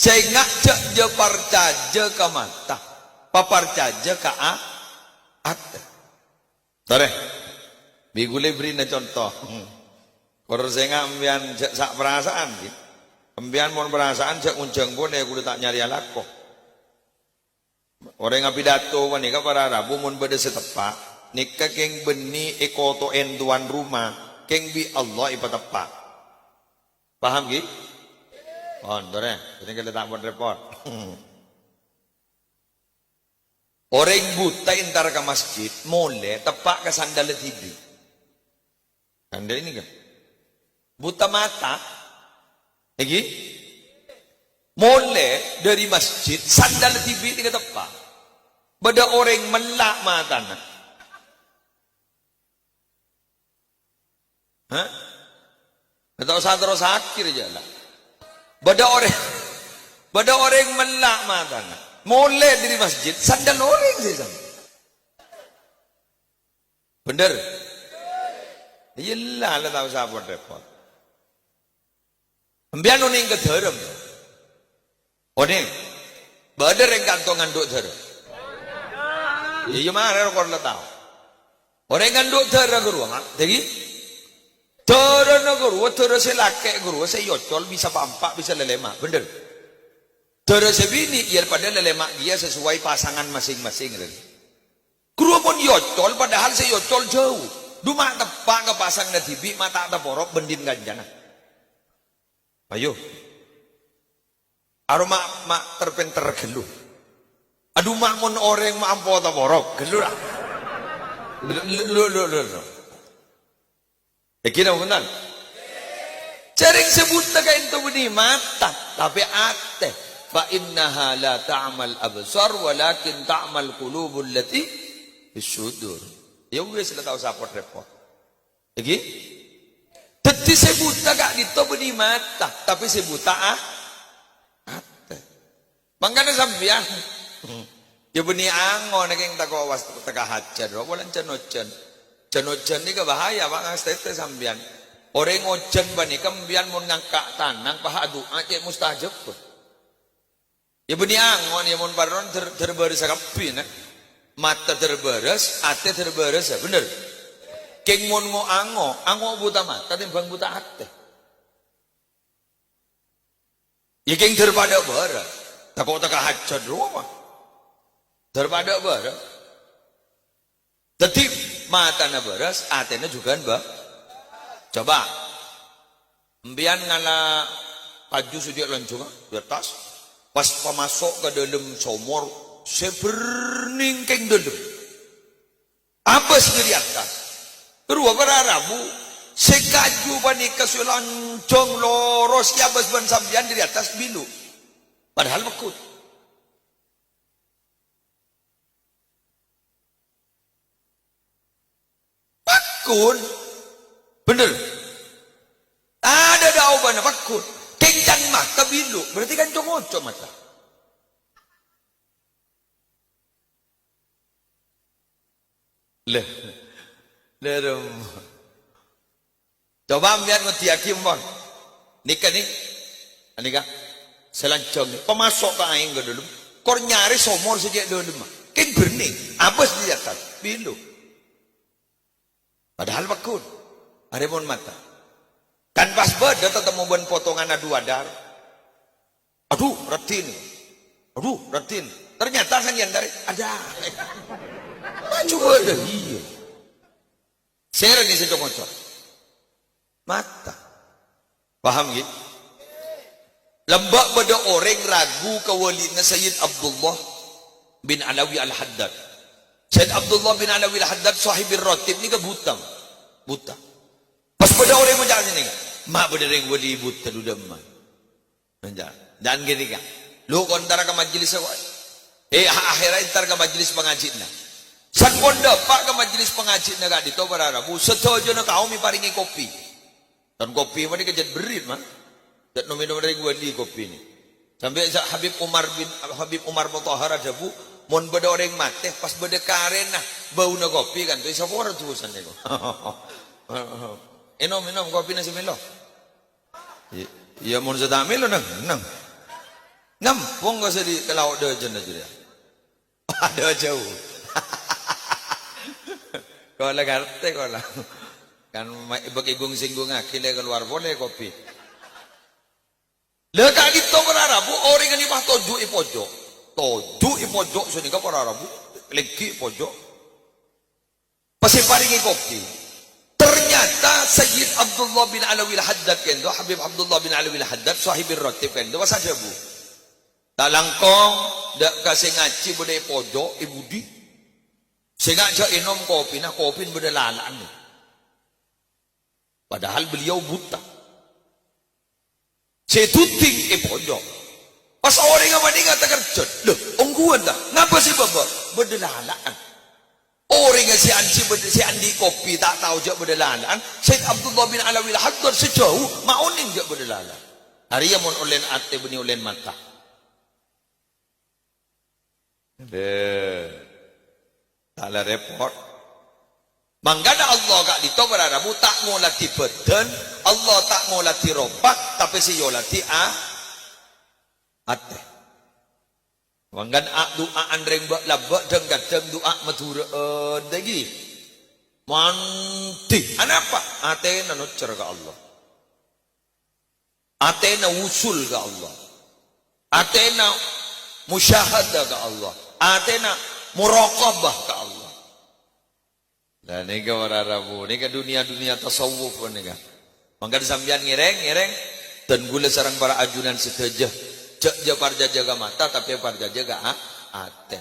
Sehingga je parcaja ke mata, paparcaja ke ate. Tore, bigule beri na contoh. Kalau saya ambian sak perasaan, ambian mon perasaan sak unjang pun ya kudu tak nyari alako. Orang yang pidato wanika para rabu mon beda setepak, nikah keng beni ekoto tuan rumah, keng bi Allah ipatepak. Paham gitu? Oh, tore, ini kita tak buat report. Orang buta intar ke masjid, mole tepak ke sandal TV. Sandal ini kan? Buta mata, lagi, mole dari masjid, sandal TV ini tepak. Bada orang melak mata nak. Hah? Atau sadar sakit aja lah. Bada orang melak mata nak. Mole dari masjid, sandal orang sih sama. Bener? Iyalah, lah tahu siapa repot. Ambian uning ke dharem. Uning, badar yang kantongan duk dharem. Iya mana kau lah tahu. Orang nganduk dharem guru, jadi dharem guru, dharem selake guru, saya yocol bisa pampak bisa lelema, bener. Dharem sebini, ia pada lelema dia sesuai pasangan masing-masing. Guru pun yocol, padahal saya yocol jauh. Duma tepak ke pasang na tibi, mata teporok bendin ganjana. Ayo, aroma mak terpenter geluh. Aduh mak mon orang mak ampo teporok geluh lah. Lu. Kira benar. Cering sebut tak itu beni mata, tapi ate. Fa innaha la ta'mal absar, walakin ta'mal qulubul lati bisudur. Ya wes lah tahu support report. Lagi? Teti sebuta gak dito beni mata, tapi sebuta ate. Mangkana sambian. Ya beni angon yang tak kawas teka hajar. Walan cenocan. Cenocan ni bahaya bang astete sambian. Orang ojan bani kambian mun ngangkat tanang paha doa cek mustajab pun. Ya beni angon ya mun baron terbaris kapi nak. Mata terbaris, ate terbaris, bener. Keng mon ngo ango buta mata timbang buta ate. Ya keng daripada bara. Takut tak hajar rumah. Daripada bara. Tetip mata na baras, ate na juga ba. Coba. Mbian ngala paju sudia lancunga di atas. Pas pemasok ke dalam somor, seberning keng dalam. Apa sendiri atas? Kedua berarabu, sekaju panika sulancong loros yabas ban sambian di atas bilu. Padahal bekut. Pakun. Bener. Ada daubana pakun. Kencang mata bilu. Berarti kan congocok mata. Lerum. Coba biar ngerti hakim pon. Nikah nih. Nikah. Selancong. Pemasok ke aing ke dulu. Kor nyari somor sejak dulu mah. Ken berning. Apa di atas? Bilu. Padahal pakun. Ada pun mata. Kan pas beda tetemu ben potongan adu adar. Aduh, retin. Aduh, retin. Ternyata kan yang dari ada. Coba ada. Iya. Share ni secocok. Mata. Paham gitu? Lembak pada orang ragu kewalian Sayyid Abdullah bin Alawi Al-Haddad. Sayyid Abdullah bin Alawi Al-Haddad sahibir ratib ni ke buta. Buta. Pas pada orang macam ni kan. Mak berdering wadi buta duda mak. Dan gini kan. Lu kontara ke majlis awak. Akhirat entar ke majlis pengajian lah. San ponda pak ke majlis pengajian nak di tobar Arabu. Setojo nak kau mi paringi kopi. Dan kopi mana kejat berit mah. Dan minum dari gua di kopi ni. Sampai Habib Umar Mutahhar ada bu. Mon beda orang mati pas beda karen nah bau na kopi kan tu isapora tulisan ni ko. Minum kopi nasi melo. Ya mon sedang melo nang. Ngampung gak sedih ke laut dejen aja dia. Ada jauh. Kau lah ngerti kau lah. Kan begigung singgung akhirnya keluar boleh kopi. Lekak gitu berarabu orang ini mah toju ipojok. Toju ipojok sini kau berarabu. Lagi pojok. Pasti paringi kopi. Ternyata Sayyid Abdullah bin Alwi al-Haddad kendo, Habib Abdullah bin Alwi al-Haddad, sahibir ratib kendo, masa jabu. Tak langkong, dak kasih ngaji budaya pojok, ibu di. Sengaja inom kopi, nah kopi beda lalaan. Padahal beliau buta. Setuting pojok. Pas orang yang mandi kata kerja, loh, ongguan tak? Ngapa sih bapak? Beda lalaan. Orang yang si Andi kopi tak tahu jak beda lalaan. Sayyid Abdullah bin Alwi al-Haddad sejauh mauning jak beda lalaan. Hari yang mun ulen ate beni ulen mata. Salah repot. Manggana Allah gak dito berarabu tak ngolati beden, Allah tak ngolati ropak, tapi si yolati ate. Manggan doa andreng bak labak dan kadang doa maturaan lagi. Manti. Anapa? Ate na nucer ke Allah. Ate na usul ke Allah. Ate na musyahadah ke Allah. Atena muraqabah ke Allah. Dan ini ke wararabu, ini ke dunia-dunia tasawuf ini kan. Maka sambian ngireng dan gula sarang para ajunan setejah. Cek parja jaga mata tapi parja jaga ate.